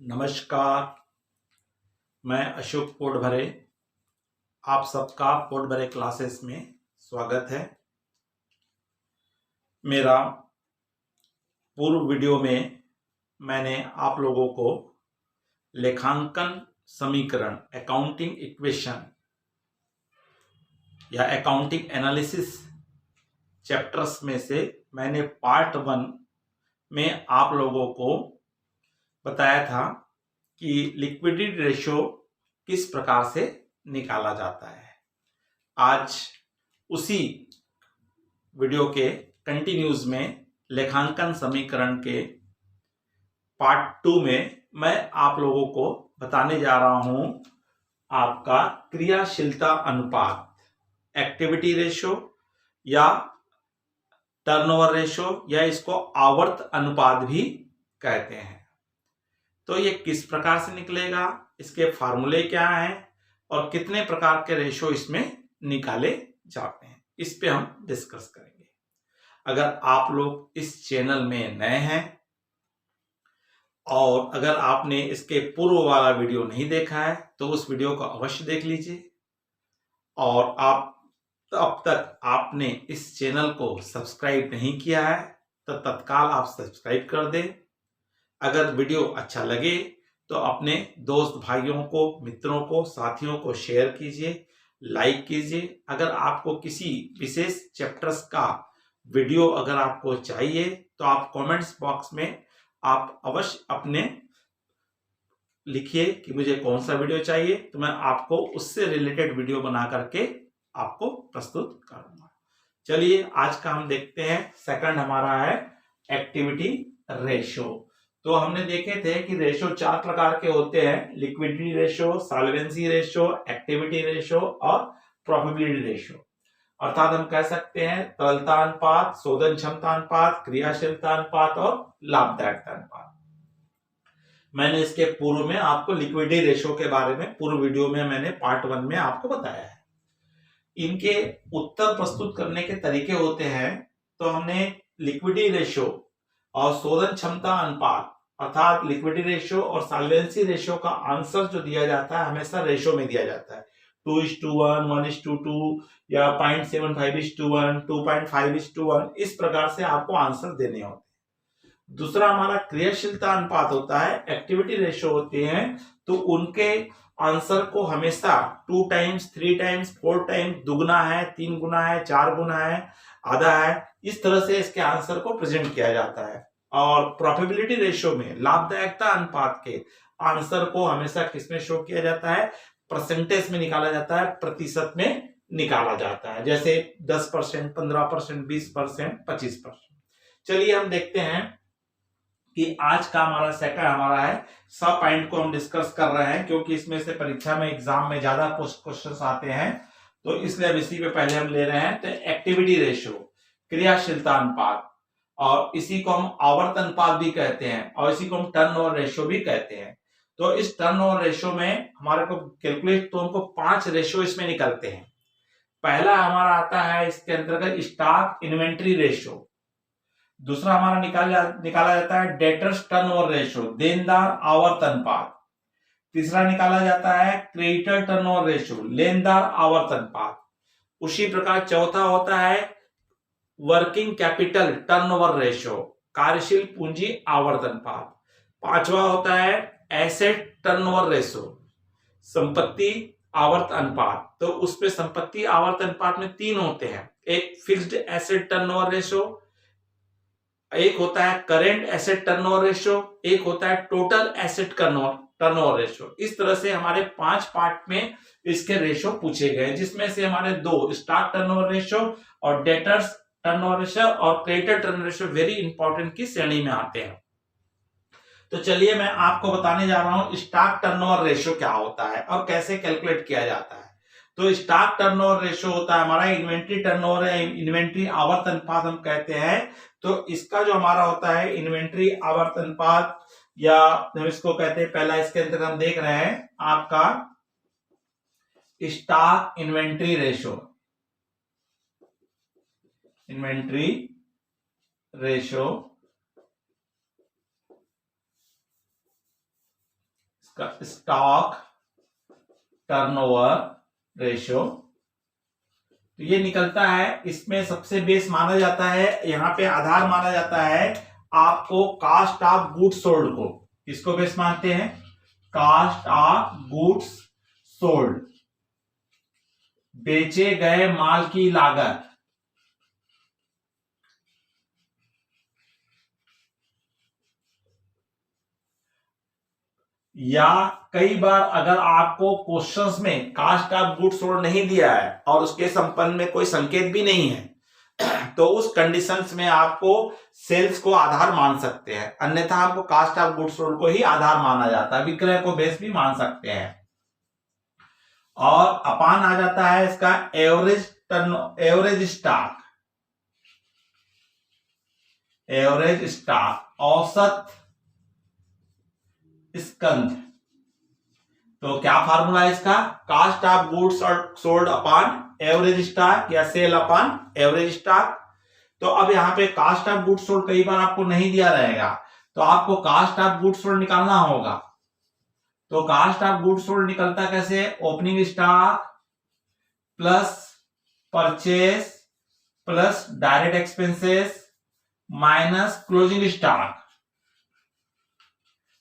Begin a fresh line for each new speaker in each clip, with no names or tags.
नमस्कार। मैं अशोक पोटभरे, आप सबका पोटभरे क्लासेस में स्वागत है। मेरा पूर्व वीडियो में मैंने आप लोगों को लेखांकन समीकरण अकाउंटिंग इक्वेशन या अकाउंटिंग एनालिसिस चैप्टर्स में से मैंने पार्ट 1 में आप लोगों को बताया था कि लिक्विडिटी रेशो किस प्रकार से निकाला जाता है। आज उसी वीडियो के कंटिन्यूज में लेखांकन समीकरण के पार्ट 2 में मैं आप लोगों को बताने जा रहा हूं आपका क्रियाशीलता अनुपात, एक्टिविटी रेशो या टर्नओवर रेशो या इसको आवर्त अनुपात भी कहते हैं। तो ये किस प्रकार से निकलेगा, इसके फार्मूले क्या हैं और कितने प्रकार के रेशो इसमें निकाले जाते हैं, इस पे हम डिस्कस करेंगे। अगर आप लोग इस चैनल में नए हैं और अगर आपने इसके पूर्व वाला वीडियो नहीं देखा है तो उस वीडियो को अवश्य देख लीजिए। और आप अब तक आपने इस चैनल को सब्सक्राइब नहीं किया है तो तत्काल आप सब्सक्राइब कर दें। अगर वीडियो अच्छा लगे तो अपने दोस्त भाइयों को, मित्रों को, साथियों को शेयर कीजिए, लाइक कीजिए। अगर आपको किसी विशेष चैप्टर्स का वीडियो अगर आपको चाहिए तो आप कमेंट्स बॉक्स में आप अवश्य अपने लिखिए कि मुझे कौन सा वीडियो चाहिए, तो मैं आपको उससे रिलेटेड वीडियो बना करके आपको प्रस्तुत करूंगा। चलिए आज का हम देखते हैं। सेकंड हमारा है एक्टिविटी रेशो। तो हमने देखे थे कि रेशो 4 प्रकार के होते हैं: liquidity ratio, solvency ratio, activity ratio और प्रोबेबिलिटी रेशो। अर्थात हम कह सकते हैं तरलता अनुपात, शोधन क्षमता अनुपात, क्रियाशीलता अनुपात और लाभदायकता अनुपात। मैंने इसके पूर्व में आपको लिक्विडिटी रेशो के बारे में पूर्व वीडियो में मैंने पार्ट 1 में आपको बताया है। इनके उत्तर प्रस्तुत करने के तरीके होते हैं। तो हमने लिक्विडिटी रेशो और शोधन क्षमता अनुपात अर्थात लिक्विडिटी रेशो और सॉल्वेंसी रेशो का आंसर जो दिया जाता है हमेशा रेशो में दिया जाता है। 2:1, 1:2 या 0.75:1, 2.5:1, इस प्रकार से आपको आंसर देने होते हैं। दूसरा हमारा क्रियाशीलता अनुपात होता है, एक्टिविटी रेशो होते हैं, तो उनके आंसर को हमेशा 2 टाइम्स, 3 टाइम्स, 4 टाइम्स, दुगुना है, 3 गुना है, 4 गुना है, आधा है, इस तरह से इसके आंसर को प्रेजेंट किया जाता है। और प्रोबेबिलिटी रेशो में लाभदायकता अनुपात के आंसर को हमेशा किसमें शो किया जाता है? परसेंटेज में निकाला जाता है, प्रतिशत में निकाला जाता है, जैसे 10%, 15%, 20%, 25%। चलिए हम देखते हैं कि आज का हमारा सेकंड हमारा है, सब पॉइंट को हम डिस्कस कर रहे हैं क्योंकि इसमें से परीक्षा में, एग्जाम में ज्यादा क्वेश्चंस आते हैं, तो इसलिए अब इसी पे पहले हम ले रहे हैं। तो एक्टिविटी रेशो, क्रियाशीलता अनुपात, और इसी को हम आवर्त अनुपात भी कहते हैं और इसी को हम टर्नओवर रेशो भी कहते हैं। तो इस टर्नओवर रेशो में हमारे को कैलकुलेट, तो हमको 5 रेशो इसमें निकलते हैं। पहला हमारा आता है इसके अंतर्गत स्टॉक इन्वेंट्री रेशो। दूसरा हमारा निकाला जाता है डेटर्स टर्नओवर रेशो, देनदार आवर्त अनुपात। तीसरा निकाला जाता है क्रेडिटर टर्नओवर रेशो, लेनदार आवर्त अनुपात। उसी प्रकार चौथा होता है वर्किंग कैपिटल टर्नओवर रेशो, कार्यशील पूंजी आवर्त अनुपात। पांचवा होता है एसेट टर्नओवर रेशो, संपत्ति आवर्त अनुपात। तो उसमें संपत्ति आवर्त अनुपात में 3 होते हैं, एक फिक्स्ड एसेट टर्नओवर रेशो, एक होता है करेंट एसेट टर्नओवर रेशो, एक होता है टोटल एसेट टर्नओवर रेशो। इस तरह से हमारे 5 पार्ट में इसके रेशो पूछे गए, जिसमें से हमारे 2 स्टॉक टर्नओवर रेशो और डेटर्स टर्नओवर रेशो और creditor turnover ratio very important की श्रेणी में आते हैं। तो चलिए मैं आपको बताने जा रहा हूं स्टॉक टर्नओवर रेशो क्या होता है और कैसे कैलकुलेट किया जाता है। तो स्टॉक टर्नओवर रेशो होता है हमारा इन्वेंट्री टर्नओवर है, इन्वेंट्री आवर्त अनुपात हम कहते हैं। तो इसका जो हमारा होता है इन्वेंट्री आवर्त अनुपात, या हम इसको कहते हैं, पहला इसके अंदर हम देख रहे हैं आपका stock inventory ratio, inventory ratio stock turnover ratio. तो ये निकलता है, इसमें सबसे बेस माना जाता है, यहां पे आधार माना जाता है आपको कास्ट ऑफ गुड्स सोल्ड को। किसको बेस मानते हैं? कास्ट ऑफ गुड्स सोल्ड, बेचे गए माल की लागत। या कई बार अगर आपको क्वेश्चंस में कास्ट ऑफ गुड्स सोल्ड नहीं दिया है और उसके संबंध में कोई संकेत भी नहीं है तो उस कंडीशंस में आपको सेल्स को आधार मान सकते हैं, अन्यथा आपको कास्ट ऑफ गुड्स सोल्ड को ही आधार माना जाता है। विक्रय को बेस भी मान सकते हैं। और अपान आ जाता है इसका एवरेज स्टॉक, एवरेज स्टॉक, औसत स्कंध। तो क्या फार्मूला है इसका? Cost of goods sold upon average stock या सेल अपॉन एवरेज स्टॉक। तो अब यहां पे कास्ट ऑफ गुड्स सोल्ड कई बार आपको नहीं दिया रहेगा, तो आपको कास्ट ऑफ गुड्स सोल्ड निकालना होगा। तो कास्ट ऑफ गुड्स सोल्ड निकलता कैसे? Opening stock plus purchase plus direct expenses minus closing stock.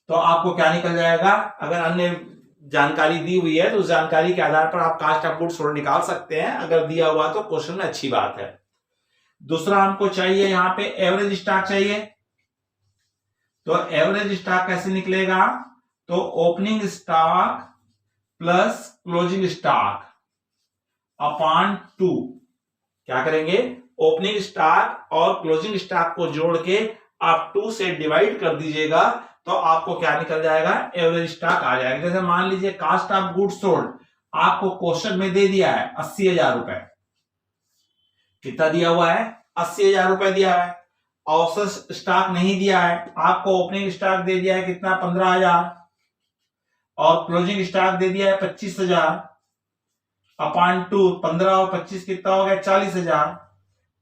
तो आपको क्या निकल जाएगा? अगर अन्य जानकारी दी हुई है तो उस जानकारी के आधार पर आप कास्ट ऑफ गुड्स सोल्ड निकाल सकते हैं, अगर दिया हुआ तो क्वेश्चन में अच्छी बात है। दूसरा हमको चाहिए यहां पे एवरेज स्टॉक चाहिए। तो एवरेज स्टॉक कैसे निकलेगा? तो opening stock plus closing stock upon 2। क्या करेंगे? ओपनिंग स्टॉक और क्लोजिंग स्टॉक को जोड़ के आप 2 से डिवाइड कर दीजिएगा तो आपको क्या निकल जाएगा? एवरेज स्टॉक आ जाएगा। जैसे मान लीजिए कास्ट ऑफ गुड्स सोल्ड आपको क्वेश्चन में दे दिया है 80,000 रुपए। कितना दिया हुआ है? 80,000 रुपए दिया है। औसत स्टॉक नहीं दिया है, आपको ओपनिंग स्टॉक दे दिया है कितना? 15,000 और क्लोजिंग स्टॉक दे दिया है 25,000 अपॉन 2। 15 और 25 कितना हो गया? 40,000।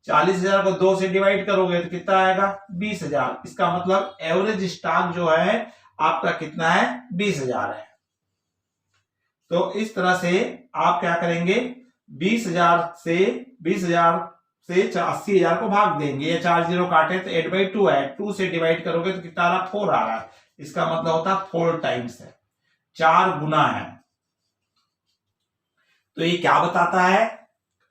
40,000 को 2 से डिवाइड करोगे तो कितना आएगा? 20,000। इसका मतलब एवरेज स्टॉक जो है आपका कितना है? 20,000 है। तो इस तरह से आप क्या करेंगे? 20,000 से 80,000 को भाग देंगे, या 4 0 काटे तो 8/2 है। 2 से डिवाइड करोगे तो कितना आ रहा? 4 आ रहा है। इसका मतलब होता है 4 टाइम्स है, 4 गुना है। तो ये क्या बताता है?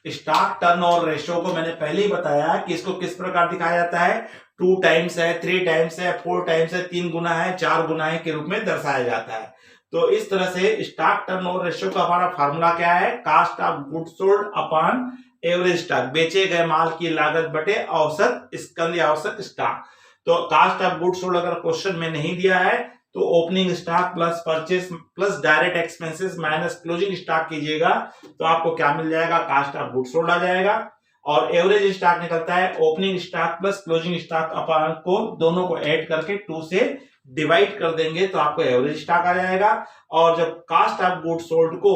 स्टॉक टर्नओवर रेशियो को मैंने पहले ही बताया कि इसको किस प्रकार दिखाया जाता है। 2 टाइम्स है, 3 टाइम्स है, 4 टाइम्स है, 3 गुना है, 4 गुना है के रूप में दर्शाया जाता है। तो इस तरह से स्टॉक टर्नओवर रेशियो का हमारा फार्मूला क्या है? Cost of goods sold upon average stock, बेचे गए माल की लागत बटे औसत स्कंध या औसत स्टॉक। तो कास्ट ऑफ गुड्स सोल्ड अगर क्वेश्चन में नहीं दिया है तो opening stock plus purchase plus direct expenses minus closing stock कीजिएगा तो आपको क्या मिल जाएगा? कास्ट ऑफ गुड्स सोल्ड आ जाएगा। और एवरेज स्टॉक निकलता है opening stock plus closing stock upon को दोनों को ऐड करके 2 से डिवाइड कर देंगे तो आपको एवरेज स्टॉक आ जाएगा। और जब कास्ट ऑफ गुड्स सोल्ड को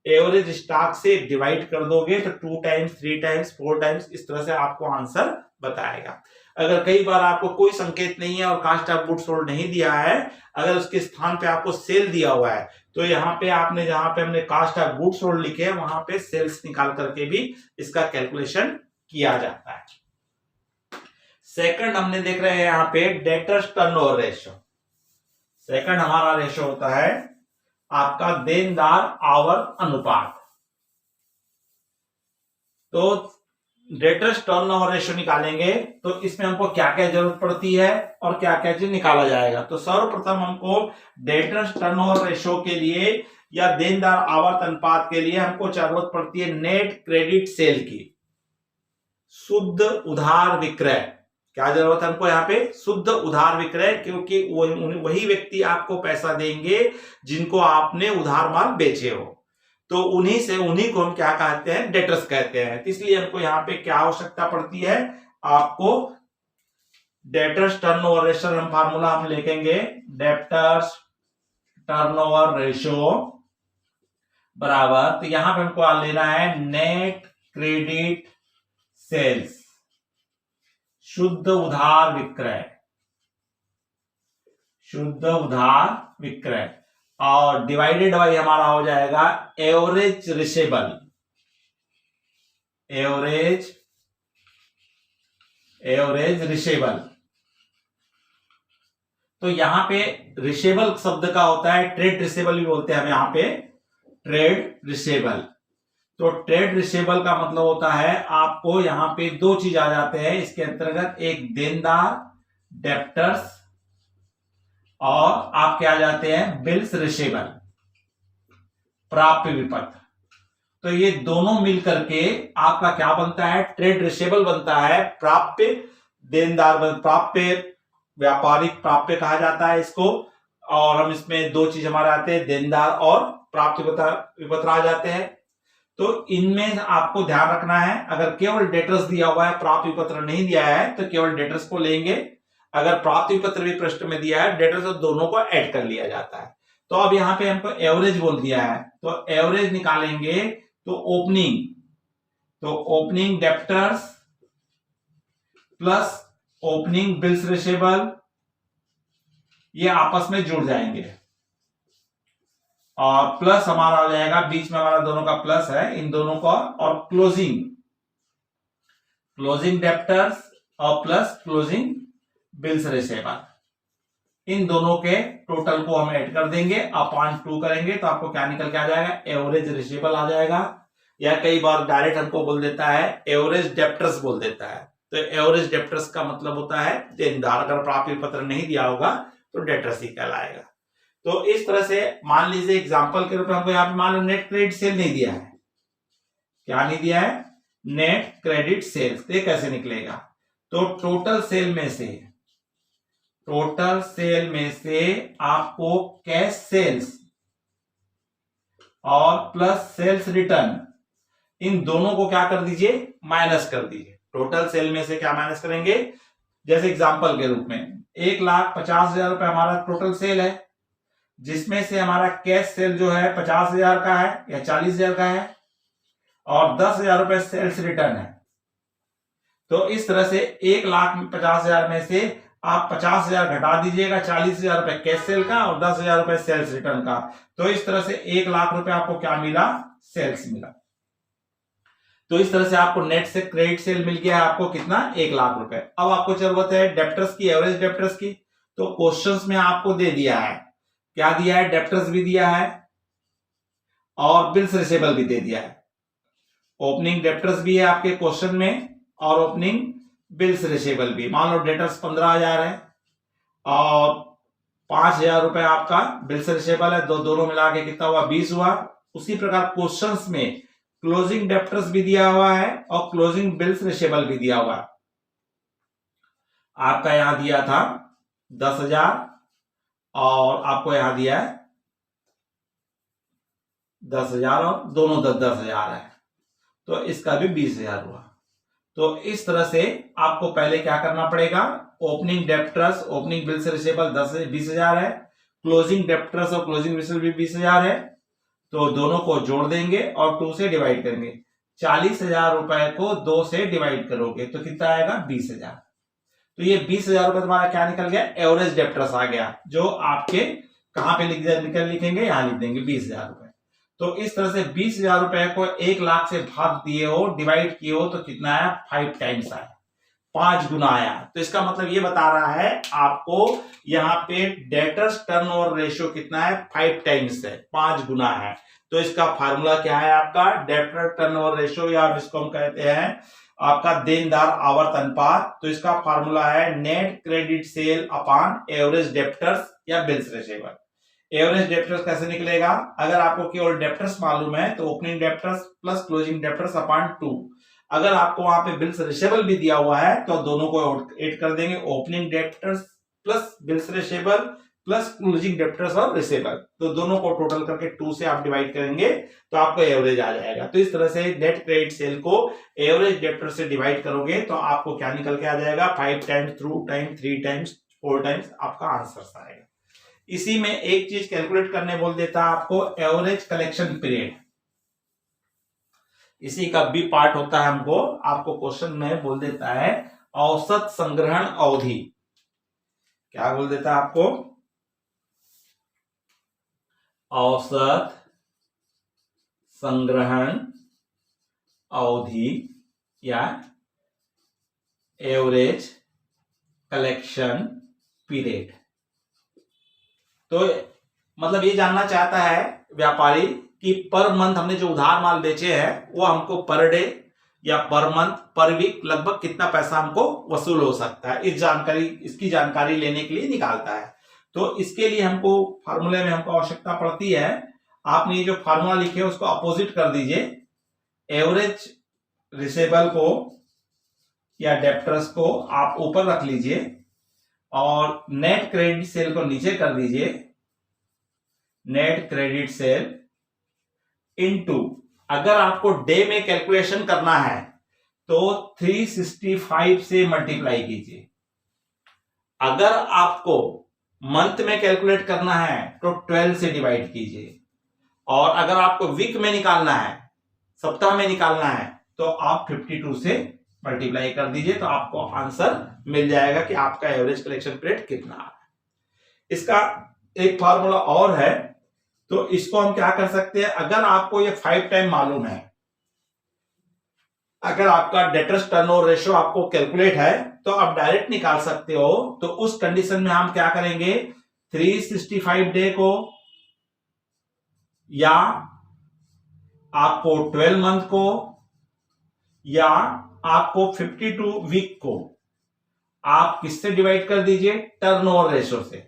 एवरेज स्टॉक से डिवाइड कर दोगे तो 2 टाइम्स, 3 टाइम्स, 4 टाइम्स, इस तरह से आपको आंसर बताएगा। अगर कई बार आपको कोई संकेत नहीं है और कास्ट ऑफ गुड्स सोल्ड नहीं दिया है, अगर उसके स्थान पे आपको सेल दिया हुआ है तो यहाँ पे आपने जहां पे हमने कास्ट ऑफ गुड्स सोल्ड लिखे हैं वहां पे सेल्स निकाल करके भी इसका कैलकुलेशन किया जाता है। सेकंड हमने देख रहे हैं यहाँ पे डेटर्स टर्नओवर रेशियो। सेकंड हमारा रेशियो होता है आपका देनदार आवर्त अनुपात। तो डेटर्स टर्नओवर रेशियो निकालेंगे तो इसमें हमको क्या क्या जरूरत पड़ती है और क्या क्या चीज निकाला जाएगा। तो सर्वप्रथम हमको डेटर्स टर्नओवर रेशियो के लिए या देनदार आवर्त अनुपात के लिए हमको जरूरत पड़ती है नेट क्रेडिट सेल की, शुद्ध उधार विक्रय। क्या जरूरत है हमको यहाँ पे? शुद्ध उधार विक्रय, क्योंकि वही व्यक्ति आपको पैसा देंगे जिनको आपने उधार माल बेचे हो, तो उन्हीं को हम क्या कहते हैं? डेटर्स कहते हैं। इसलिए हमको यहाँ पे क्या आवश्यकता पड़ती है? आपको डेटर्स टर्नओवर रेशियो हम फार्मूला हम लिखेंगे, डेटर्स टर्नओवर रेशियो बराबर, तो यहां पे हमको लेना है नेट क्रेडिट सेल्स, शुद्ध उधार विक्रय, शुद्ध उधार विक्रय और डिवाइडेड बाई हमारा हो जाएगा एवरेज रिसेबल, एवरेज रिसेबल। तो यहां पे रिसेबल शब्द का होता है ट्रेड रिसेबल भी बोलते हैं हम यहां पे, ट्रेड रिसेबल। तो ट्रेड रिसेबल का मतलब होता है आपको यहां पे दो चीज आ जाते हैं इसके अंतर्गत, एक देनदार डेप्टर्स और आपके आ जाते हैं बिल्स रिसेबल, प्राप्य विपत्र। तो ये दोनों मिलकर के आपका क्या बनता है, ट्रेड रिसेबल बनता है। प्राप्य देनदार, प्राप्य व्यापारिक प्राप्य कहा जाता है इसको। और हम इसमें दो चीज हमारे आते हैं, देनदार और प्राप्य विपत्र आ जाते हैं। तो इनमें आपको ध्यान रखना है, अगर केवल डेटर्स दिया हुआ है, प्राप्य विपत्र नहीं दिया है, तो केवल डेटर्स को लेंगे। अगर प्राप्ति पत्र भी प्रश्न में दिया है, डेटर्स और दोनों को ऐड कर लिया जाता है। तो अब यहां पे हमको एवरेज बोल दिया है, तो एवरेज निकालेंगे तो opening debtors plus opening bills receivable, ये आपस में जुड़ जाएंगे और प्लस हमारा हो जाएगा, बीच में हमारा दोनों का प्लस है, इन दोनों का, और क्लोजिंग डेप्टर्स और प्लस क्लोजिंग बिल्स रिसेबल, इन दोनों के टोटल को हम ऐड कर देंगे, अपॉन 2 करेंगे तो आपको क्या निकल के आ जाएगा, एवरेज रिसेबल आ जाएगा। या कई बार डायरेक्ट हमको बोल देता है एवरेज डेप्टर्स बोल देता है। तो एवरेज डेप्टर्स का मतलब होता है देनदार, अगर प्राप्ति पत्र नहीं दिया होगा तो डेप्टर्स ही कहलाएगा। तो इस तरह से मान लीजिए एग्जांपल के रूप में हमको यहाँ पे मान लो नेट क्रेडिट सेल नहीं दिया है, क्या नहीं दिया है, नेट क्रेडिट सेल्स, तो कैसे निकलेगा, तो टोटल सेल में से आपको कैश सेल्स और प्लस सेल्स रिटर्न, इन दोनों को क्या कर दीजिए, माइनस कर दीजिए। टोटल सेल में से क्या माइनस करेंगे, जैसे एग्जांपल के रूप में 1,50,000 रुपए हमारा टोटल सेल है, जिसमें से हमारा कैश सेल जो है 50,000 का है या 40,000 का है, और 10,000 रुपए सेल्स रिटर्न है। तो इस तरह से 1,50,000 में से आप 50,000 घटा दीजिएगा, 40,000 रुपए कैश सेल का और 10,000 रुपए सेल्स रिटर्न का। तो इस तरह से 1,00,000 रुपए आपको क्या मिला, सेल्स मिला। तो इस तरह से आपको नेट से क्रेडिट सेल मिल गया है, आपको कितना, 1,00,000 रुपए। अब आपको जरूरत है डेप्टर्स की, एवरेज डेप्टर्स की। तो क्वेश्चंस में आपको दे दिया है, क्या दिया है, डेप्टर्स भी दिया है और बिल्स रिसेबल भी दे दिया है। ओपनिंग डेप्टर्स भी है आपके क्वेश्चन में और ओपनिंग बिल्स रिसेबल भी। मान लो डेटर्स 15,000 है और 5,000 रुपए आपका बिल्स रिसेबल है, दोनों मिला के कितना हुआ, 20 हुआ। उसी प्रकार क्वेश्चंस में क्लोजिंग डेप्टर्स भी दिया हुआ है और क्लोजिंग बिल्स रिसेबल भी दिया हुआ है। आपका यहां दिया था 10,000 और आपको यहां दिया है 10,000 और दोनों 10,000 है, तो इसका भी 20,000 हुआ। तो इस तरह से आपको पहले क्या करना पड़ेगा, opening debtors, opening bills receivable 20,000 है, क्लोजिंग डेप्टर्स और क्लोजिंग रिसेबल भी 20,000 है। तो दोनों को जोड़ देंगे और 2 से डिवाइड करेंगे। 40,000 रुपए को 2 से डिवाइड करोगे तो कितना आएगा, 20,000। तो ये 20,000 रुपए तुम्हारा क्या निकल गया, एवरेज डेप्टर्स आ गया, जो आपके कहां पे लिखेंगे, यहां लिख देंगे 20,000 रुपए। तो इस तरह से 20,000 रुपए को 1,00,000 से भाग दिए हो, डिवाइड किए हो, तो कितना आया, 5 टाइम्स आया, 5 गुना आया। तो इसका मतलब ये बता रहा है आपको यहाँ पे डेटर्स टर्नओवर रेशियो कितना है, 5 टाइम्स है, 5 गुना है। तो इसका फार्मूला क्या है आपका, डेटर्स टर्नओवर रेशियो, या इसको हम कहते हैं आपका देनदार आवर्त अनुपात। तो इसका फार्मूला है net credit sale upon average debtors या बिल्स रिसीवेबल। एवरेज डेप्टर्स कैसे निकलेगा, अगर आपको केवल डेप्टर्स मालूम है तो opening debtors plus closing debtors upon 2। अगर आपको वहां पे बिल्स रिसीवेबल भी दिया हुआ है तो दोनों को ऐड कर देंगे, opening debtors plus bills receivable plus closing debtors और रिसीवेबल, तो दोनों को टोटल करके 2 से आप डिवाइड करेंगे तो आपको एवरेज आ जाएगा। तो इस तरह से नेट क्रेडिट सेल को एवरेज डेप्टर से डिवाइड करोगे तो आपको क्या निकल के आ जाएगा, 5 टाइम्स, 2 टाइम्स, 3 टाइम्स, 4 टाइम्स आपका आंसर आएगा। इसी में एक चीज कैलकुलेट करने बोल देता है आपको, एवरेज कलेक्शन पीरियड, इसी का बी पार्ट होता है हमको, आपको क्वेश्चन में बोल देता है औसत संग्रहण अवधि। क्या बोल देता है आपको, औसत संग्रहण अवधि या एवरेज कलेक्शन पीरियड। तो मतलब ये जानना चाहता है व्यापारी कि पर मंथ हमने जो उधार माल बेचे हैं वो हमको पर डे या पर मंथ पर वीक लगभग कितना पैसा हमको वसूल हो सकता है, इसकी जानकारी लेने के लिए निकालता है। तो इसके लिए हमको फार्मूले में हमको आवश्यकता पड़ती है, आपने ये जो फार्मूला लिखे उसको अपोजिट कर दीजिए, एवरेज रिसेबल को या डेप्टर्स को आप ऊपर रख लीजिए और नेट क्रेडिट सेल को नीचे कर दीजिए, नेट क्रेडिट सेल इनटू, अगर आपको डे में कैलकुलेशन करना है तो 365 से मल्टीप्लाई कीजिए, अगर आपको मंथ में कैलकुलेट करना है तो 12 से डिवाइड कीजिए, और अगर आपको वीक में निकालना है, सप्ताह में निकालना है, तो आप 52 से मल्टीप्लाई कर दीजिए, तो आपको आंसर मिल जाएगा कि आपका एवरेज कलेक्शन पीरियड कितना है। इसका एक फार्मूला और है, तो इसको हम क्या कर सकते हैं, अगर आपको ये 5 टाइम मालूम है, अगर आपका डेटर्स टर्नओवर रेशियो आपको कैलकुलेट है तो आप डायरेक्ट निकाल सकते हो। तो उस कंडीशन में हम क्या करेंगे, 365 डे को या आपको 12 मंथ को या आपको 52 वीक को आप किससे डिवाइड कर दीजिए, टर्नओवर रेशियो से,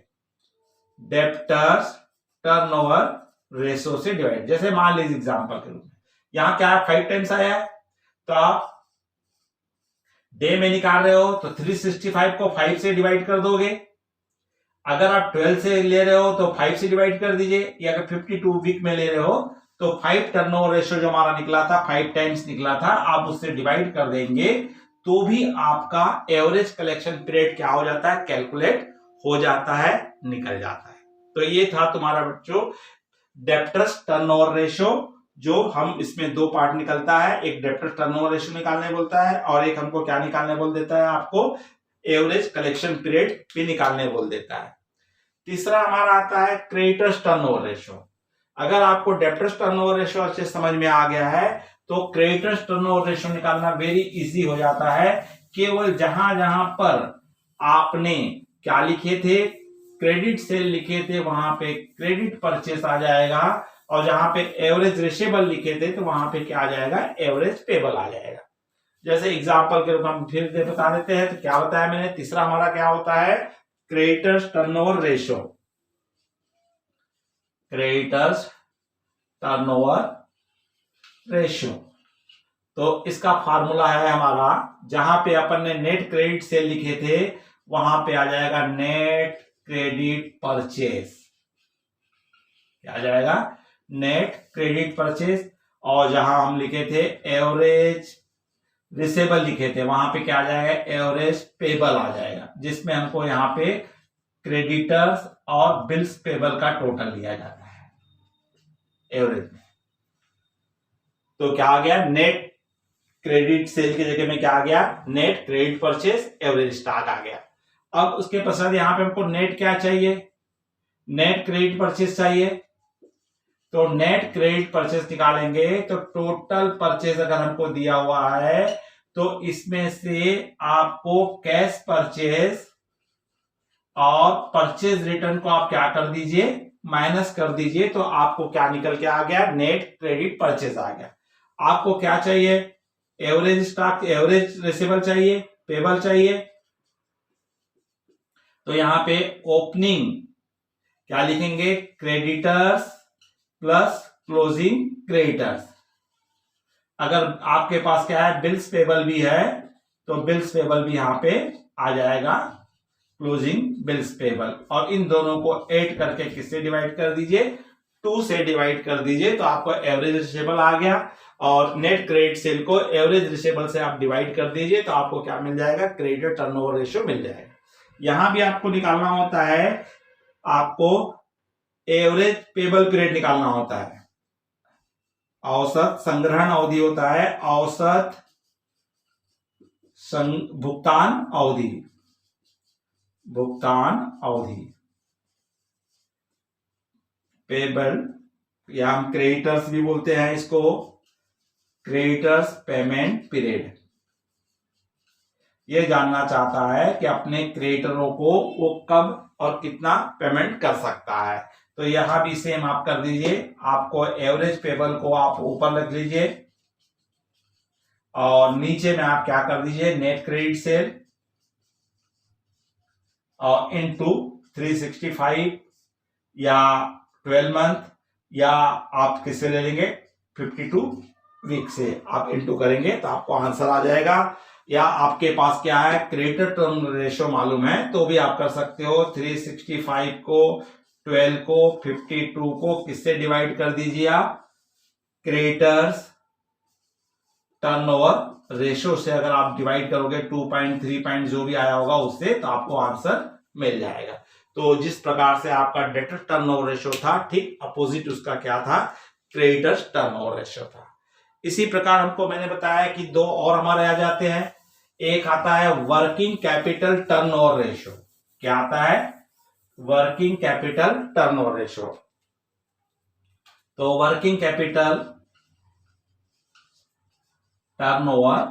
डेप्टर्स टर्नओवर रेशियो से डिवाइड। जैसे मान लीजिए एग्जांपल के रूप में यहां क्या है, 5 टाइम्स आया है, तो आप डे में निकाल रहे हो तो 365 को 5 से डिवाइड कर दोगे, अगर आप 12 से ले रहे हो तो 5 से डिवाइड कर दीजिए, या अगर 52 वीक में ले रहे हो तो 5 टर्नओवर रेशियो जो हमारा निकला था 5 टाइम्स निकला था, आप उससे डिवाइड कर देंगे तो भी आपका एवरेज कलेक्शन पीरियड क्या हो जाता है, कैलकुलेट हो जाता है, निकल जाता है। तो ये था तुम्हारा बच्चों डेप्टर्स टर्नओवर रेशियो, जो हम इसमें 2 पार्ट निकलता है, एक डेप्टर्स टर्नओवर रेशियो निकालने बोलता है और एक हमको क्या निकालने बोल देता है, आपको एवरेज कलेक्शन पीरियड भी निकालने बोल देता है। तीसरा हमारा आता है क्रेडिटर्स टर्नओवर रेशियो। अगर आपको डेप्टर्स टर्नओवर रेशियो अच्छे समझ में आ गया है तो क्रेडिटर्स टर्नओवर रेशियो निकालना वेरी इजी हो जाता है। केवल जहां जहां पर आपने क्या लिखे थे, क्रेडिट सेल लिखे थे, वहां पे क्रेडिट परचेस आ जाएगा, और जहां पे एवरेज रिसीवेबल लिखे थे तो वहां पे क्या आ जाएगा, एवरेज पेबल आ जाएगा। जैसे एग्जांपल के रूप में हम फिर से बता देते हैं, तो क्या बताया मैंने, तीसरा हमारा क्या होता है, creditors turnover ratio, creditors turnover ratio. तो इसका फार्मूला है हमारा, जहां पे अपन ने नेट क्रेडिट सेल लिखे थे वहां पे आ जाएगा नेट क्रेडिट परचेस, क्या आ जाएगा, नेट क्रेडिट परचेस, और जहां हम लिखे थे एवरेज रिसेबल लिखे थे वहां पे क्या आ जाएगा, एवरेज पेबल आ जाएगा, जिसमें हमको यहाँ पे क्रेडिटर्स और बिल्स पेबल का टोटल लिया जाता है एवरेज में। तो क्या आ गया, नेट क्रेडिट सेल की जगह में क्या आ गया, net credit purchase average stock आ गया। अब उसके पश्चात यहां पे हमको नेट क्या चाहिए, नेट क्रेडिट परचेस चाहिए, तो नेट क्रेडिट परचेस निकालेंगे तो टोटल परचेस अगर हमको दिया हुआ है तो इसमें से आपको कैश परचेस और परचेज रिटर्न को आप क्या कर दीजिए, माइनस कर दीजिए, तो आपको क्या निकल के आ गया, नेट क्रेडिट परचेस आ गया। आपको क्या चाहिए, एवरेज स्टॉक, एवरेज रिसीवेबल चाहिए, पेबल चाहिए, तो यहां पे ओपनिंग क्या लिखेंगे, क्रेडिटर्स प्लस क्लोजिंग क्रेडिटर्स। अगर आपके पास क्या है, बिल्स पेबल भी है तो बिल्स पेबल भी यहां पे आ जाएगा, क्लोजिंग बिल्स पेबल, और इन दोनों को ऐड करके किससे डिवाइड कर दीजिए, 2 से डिवाइड कर दीजिए, तो आपको एवरेज रिसीवेबल आ गया, और नेट क्रेडिट सेल को एवरेज रिसीवेबल से आप डिवाइड कर दीजिए तो आपको क्या मिल जाएगा, क्रेडिट टर्नओवर रेशियो मिल जाएगा। यहां भी आपको निकालना होता है, आपको एवरेज पेबल पीरियड निकालना होता है, औसत संग्रहण अवधि होता है, औसत भुगतान अवधि, भुगतान अवधि पेबल, या हम क्रेडिटर्स भी बोलते हैं इसको, क्रेडिटर्स पेमेंट पीरियड। ये जानना चाहता है कि अपने क्रेडिटरों को वो कब और कितना पेमेंट कर सकता है। तो यहां भी सेम आप कर दीजिए, आपको एवरेज पेबल को आप ऊपर रख लीजिए और नीचे में आप क्या कर दीजिए, नेट क्रेडिट सेल और इनटू 365 या 12 मंथ, या आप किससे ले लेंगे 52 वीक से आप इनटू करेंगे तो आपको आंसर आ जाएगा। या आपके पास क्या है, क्रेडिटर टर्न रेशियो मालूम है तो भी आप कर सकते हो। 365 को 12 को 52 को किससे डिवाइड कर दीजिए आप, क्रेडिटर्स टर्नओवर रेशियो से अगर आप डिवाइड करोगे 2.3 जो भी आया होगा उससे, तो आपको आंसर मिल जाएगा। तो जिस प्रकार से आपका डेटर टर्नओवर रेशियो था, ठीक अपोजिट उसका क्या था, क्रेडिटर्स टर्नओवर रेशियो था। इसी प्रकार हमको मैंने बताया कि दो और हमारे आ जाते हैं। एक आता है वर्किंग कैपिटल टर्नओवर रेशियो। क्या आता है, वर्किंग कैपिटल टर्नओवर रेशियो। तो वर्किंग कैपिटल टर्नओवर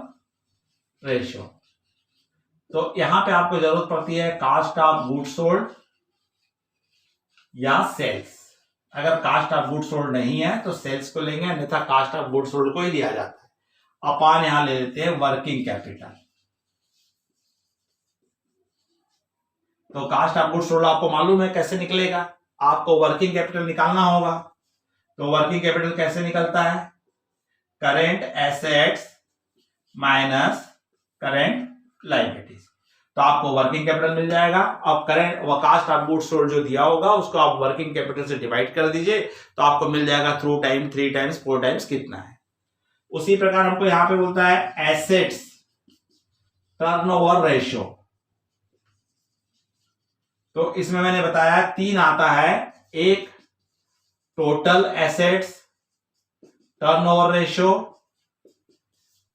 रेशियो, तो यहां पे आपको जरूरत पड़ती है कास्ट ऑफ गुड्स सोल्ड या सेल्स। अगर कास्ट ऑफ गुड्स सोल्ड नहीं है तो सेल्स को लेंगे, अन्यथा कास्ट ऑफ गुड्स सोल्ड को ही दिया जाता है। अपन यहां ले लेते हैं वर्किंग कैपिटल। तो कास्ट ऑफ गुड्स सोल्ड आपको मालूम है कैसे निकलेगा, आपको वर्किंग कैपिटल निकालना होगा। तो वर्किंग कैपिटल कैसे निकलता है, current assets minus current liabilities. तो आपको वर्किंग कैपिटल मिल जाएगा। अब करेंट व कास्ट ऑफ गुड्स सोल्ड जो दिया होगा उसको आप वर्किंग कैपिटल से डिवाइड कर दीजिए, तो आपको मिल जाएगा थ्रू टाइम, 3 टाइम्स 4 टाइम्स कितना है। उसी प्रकार हमको यहां पे बोलता है एसेट्स टर्नओवर रेशियो। तो इसमें मैंने बताया 3 आता है, एक टोटल एसेट्स टर्नओवर रेशियो,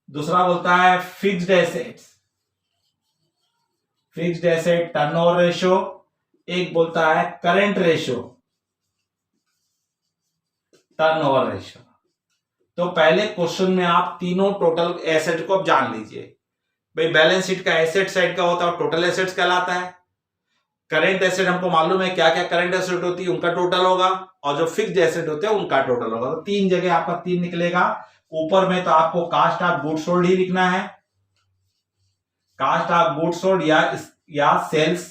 दूसरा बोलता है fixed assets fixed asset turnover ratio, एक बोलता है करंट रेशियो टर्नओवर रेशियो। तो पहले क्वेश्चन में आप तीनों टोटल एसेट को अब जान लीजिए। भाई बैलेंस शीट का एसेट साइड का होता है टोटल एसेट्स कहलाता है। करंट एसेट हमको मालूम है क्या क्या करंट एसेट होती है उनका टोटल होगा, और जो फिक्स्ड एसेट होते हैं उनका टोटल होगा। तो 3 जगह आपका 3 निकलेगा। ऊपर में तो आपको कास्ट ऑफ गुड्स सोल्ड ही लिखना है, कास्ट ऑफ गुड्स सोल्ड या सेल्स।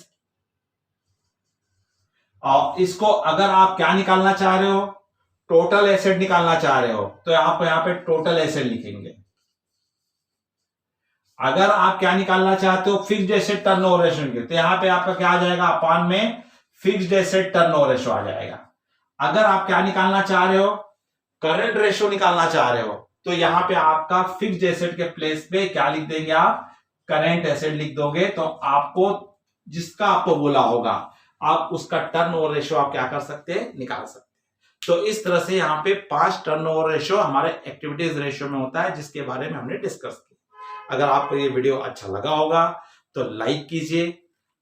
और इसको अगर आप क्या निकालना चाह रहे हो, टोटल एसेट निकालना चाह रहे हो, तो आप यहां पे टोटल एसेट लिखेंगे। अगर आप क्या निकालना चाहते हो, फिक्स्ड एसेट टर्नओवर रेशियो, तो यहां पे आपका क्या आ जाएगा, अपान में फिक्स्ड एसेट टर्नओवर रेशियो आ जाएगा। अगर आप क्या निकालना चाह रहे हो, करंट रेशियो निकालना चाह रहे हो, तो यहां पे आपका फिक्स्ड एसेट के प्लेस पे क्या लिख देंगे आप, करंट एसेट लिख दोगे। तो आपको जिसका आपको बोला होगा आप उसका टर्नओवर रेशियो आप क्या कर सकते हैं, निकाल सकते हैं। तो इस तरह से यहाँ पे 5 टर्नओवर रेशियो हमारे एक्टिविटीज रेशियो में होता है, जिसके बारे में हमने डिस्कस किया। अगर आपको ये वीडियो अच्छा लगा होगा तो लाइक कीजिए,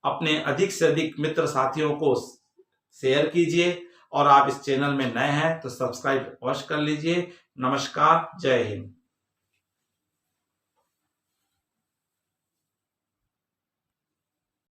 अपने अधिक से अधिक मित्र साथियों को शेयर कीजिए, और आप इस चैनल में नए हैं तो सब्सक्राइब अवश्य कर लीजिए। नमस्कार, जय हिंद।